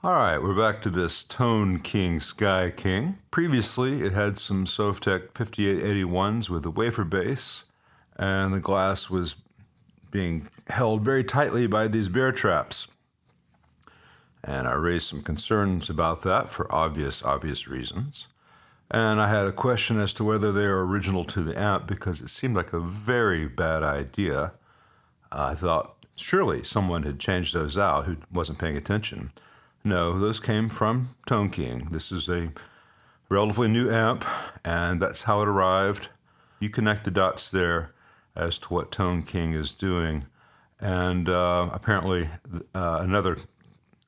All right, we're back to this Tone King Sky King. Previously, it had some Sovtek 5881s with a wafer base, and the glass was being held very tightly by these bear traps. And I raised some concerns about that for obvious reasons. And I had a question as to whether they are original to the amp because it seemed like a very bad idea. I thought surely someone had changed those out who wasn't paying attention. No, those came from Tone King. This is a relatively new amp, and that's how it arrived. You connect the dots there as to what Tone King is doing. And apparently another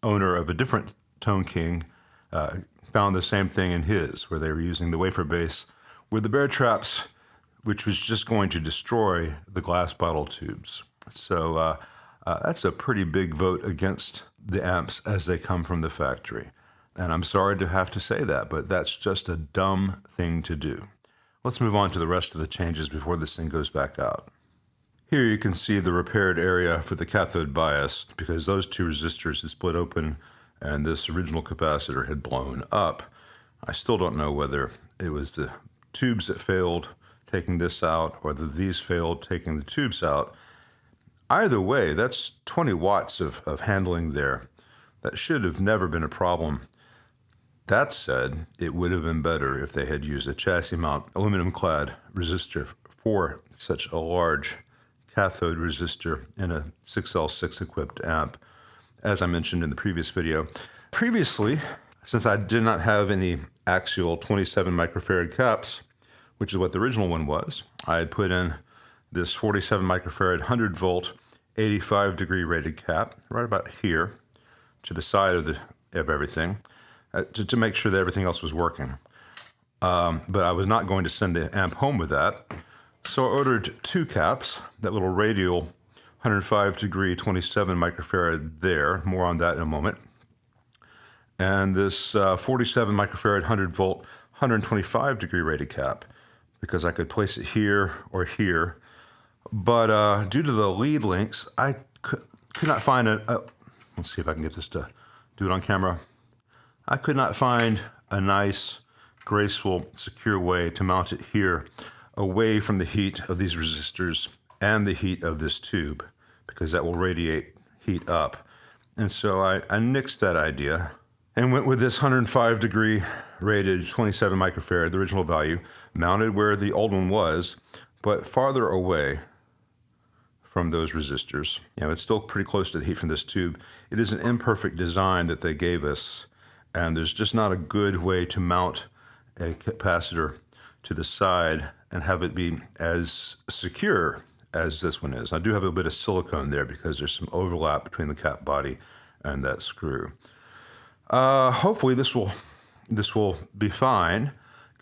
owner of a different Tone King found the same thing in his, where they were using the wafer base with the bear traps, which was just going to destroy the glass bottle tubes. So that's a pretty big vote against the amps as they come from the factory. And I'm sorry to have to say that, but that's just a dumb thing to do. Let's move on to the rest of the changes before this thing goes back out. Here you can see the repaired area for the cathode bias because those two resistors had split open and this original capacitor had blown up. I still don't know whether it was the tubes that failed taking this out or whether these failed taking the tubes out. Either way, that's 20 watts of handling there. That should have never been a problem. That said, it would have been better if they had used a chassis mount aluminum-clad resistor for such a large cathode resistor in a 6L6 equipped amp, as I mentioned in the previous video. Previously, since I did not have any axial 27 microfarad caps, which is what the original one was, I had put in this 47 microfarad 100 volt 85 degree rated cap right about here to the side of everything to make sure that everything else was working. But I was not going to send the amp home with that. So I ordered two caps, that little radial 105 degree 27 microfarad there, more on that in a moment. And this 47 microfarad 100 volt 125 degree rated cap because I could place it here or here. But due to the lead links, I could not find let's see if I can get this to do it on camera. I could not find a nice, graceful, secure way to mount it here away from the heat of these resistors and the heat of this tube because that will radiate heat up. And so I nixed that idea and went with this 105 degree rated 27 microfarad, the original value, mounted where the old one was, but farther away from those resistors. It's still pretty close to the heat from this tube. It is an imperfect design that they gave us, and there's just not a good way to mount a capacitor to the side and have it be as secure as this one is. I do have a bit of silicone there because there's some overlap between the cap body and that screw. Hopefully this will be fine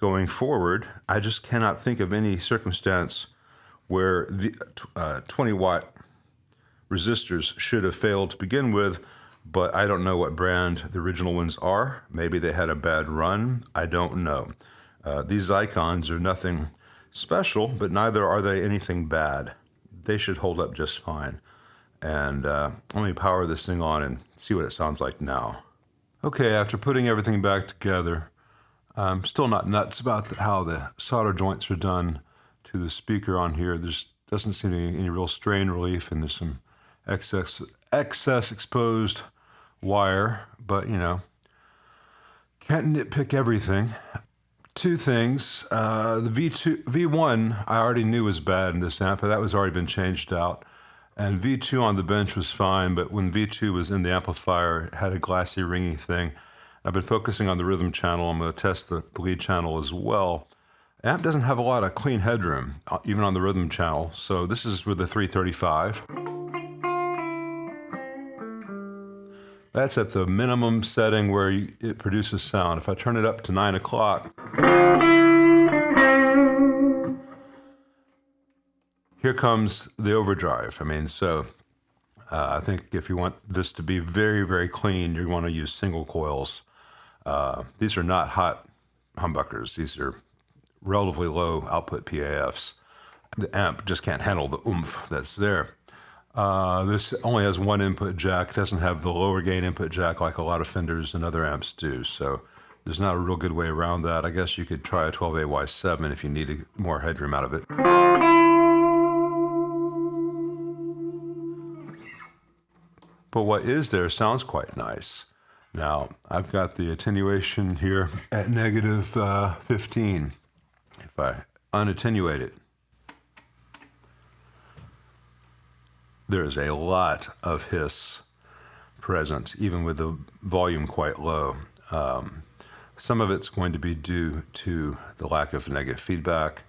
going forward. I just cannot think of any circumstance where the 20 watt resistors should have failed to begin with, but I don't know what brand the original ones are. Maybe they had a bad run. I don't know. These icons are nothing special, but neither are they anything bad. They should hold up just fine. And let me power this thing on and see what it sounds like now. Okay, after putting everything back together, I'm still not nuts about how the solder joints are done to the speaker on here. There doesn't seem to be any real strain relief, and there's some excess exposed wire, but can't nitpick everything. Two things. The V1 I already knew was bad in this amp, but that was already been changed out. And V2 on the bench was fine, but when V2 was in the amplifier, it had a glassy, ringy thing. I've been focusing on the rhythm channel. I'm going to test the lead channel as well. Amp doesn't have a lot of clean headroom, even on the rhythm channel. So this is with the 335. That's at the minimum setting where it produces sound. If I turn it up to 9 o'clock, here comes the overdrive. I think if you want this to be very, very clean, you want to use single coils. These are not hot humbuckers. These are relatively low output PAFs. The amp just can't handle the oomph that's there. This only has one input jack. It doesn't have the lower gain input jack like a lot of Fenders and other amps do. So there's not a real good way around that. I guess you could try a 12AY7 if you needed more headroom out of it. But what is there sounds quite nice. Now, I've got the attenuation here at negative 15. If I unattenuate it, there's a lot of hiss present, even with the volume quite low. Some of it's going to be due to the lack of negative feedback.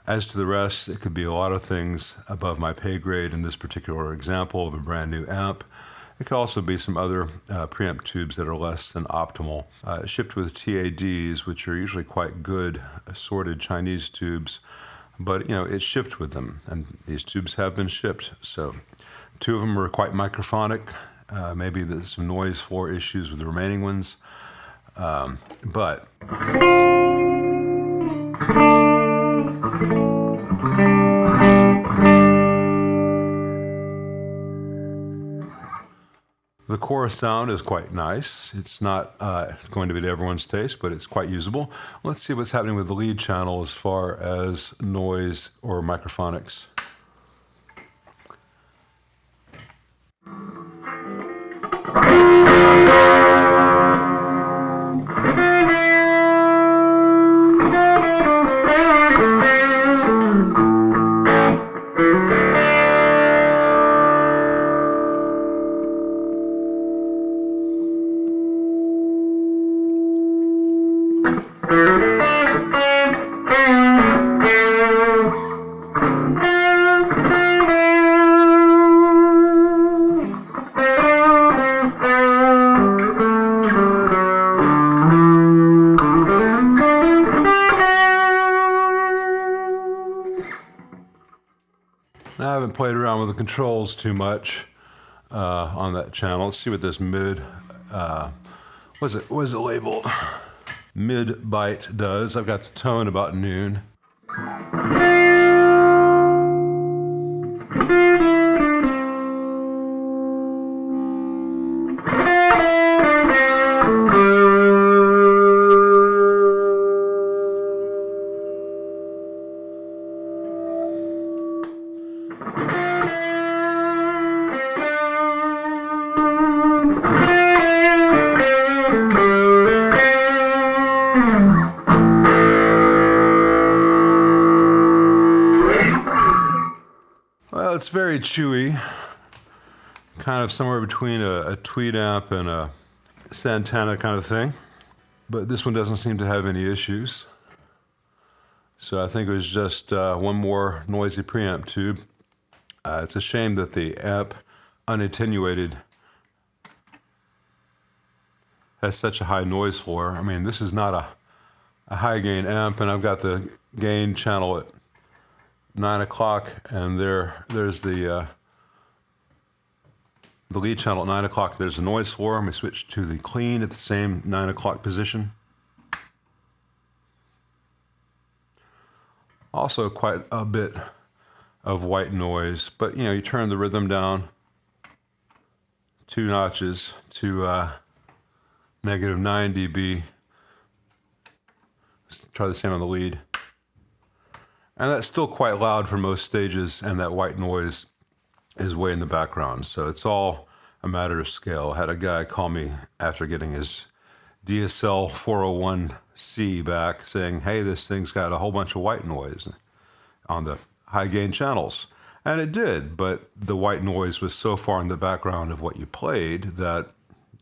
As to the rest, it could be a lot of things above my pay grade in this particular example of a brand new amp. It could also be some other preamp tubes that are less than optimal. Shipped with TADs, which are usually quite good assorted Chinese tubes, but it's shipped with them, and these tubes have been shipped. So 2 of them are quite microphonic. Maybe there's some noise floor issues with the remaining ones, but the chorus sound is quite nice. It's not going to be to everyone's taste, but it's quite usable. Let's see what's happening with the lead channel as far as noise or microphonics. Now, I haven't played around with the controls too much on that channel. Let's see what this mid, what is it labeled? Mid byte does. I've got the tone about noon. Well, it's very chewy, kind of somewhere between a Tweed amp and a Santana kind of thing. But this one doesn't seem to have any issues. So I think it was just one more noisy preamp tube. It's a shame that the amp unattenuated has such a high noise floor. I mean, this is not a high gain amp, and I've got the gain channel at 9 o'clock, and there's the lead channel at 9 o'clock. There's a noise floor, and we switch to the clean at the same 9 o'clock position. Also quite a bit of white noise, but you turn the rhythm down 2 notches to negative 9 dB. Let's try the same on the lead. And that's still quite loud for most stages, and that white noise is way in the background. So it's all a matter of scale. I had a guy call me after getting his DSL 401C back saying, hey, this thing's got a whole bunch of white noise on the high gain channels. And it did, but the white noise was so far in the background of what you played that,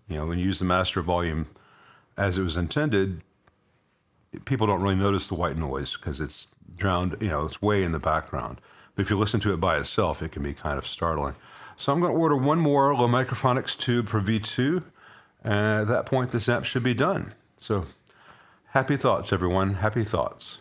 when you use the master volume as it was intended, people don't really notice the white noise because it's drowned, it's way in the background. But if you listen to it by itself, it can be kind of startling. So I'm going to order one more low microphonics tube for V2, and at that point, this amp should be done. So happy thoughts, everyone. Happy thoughts.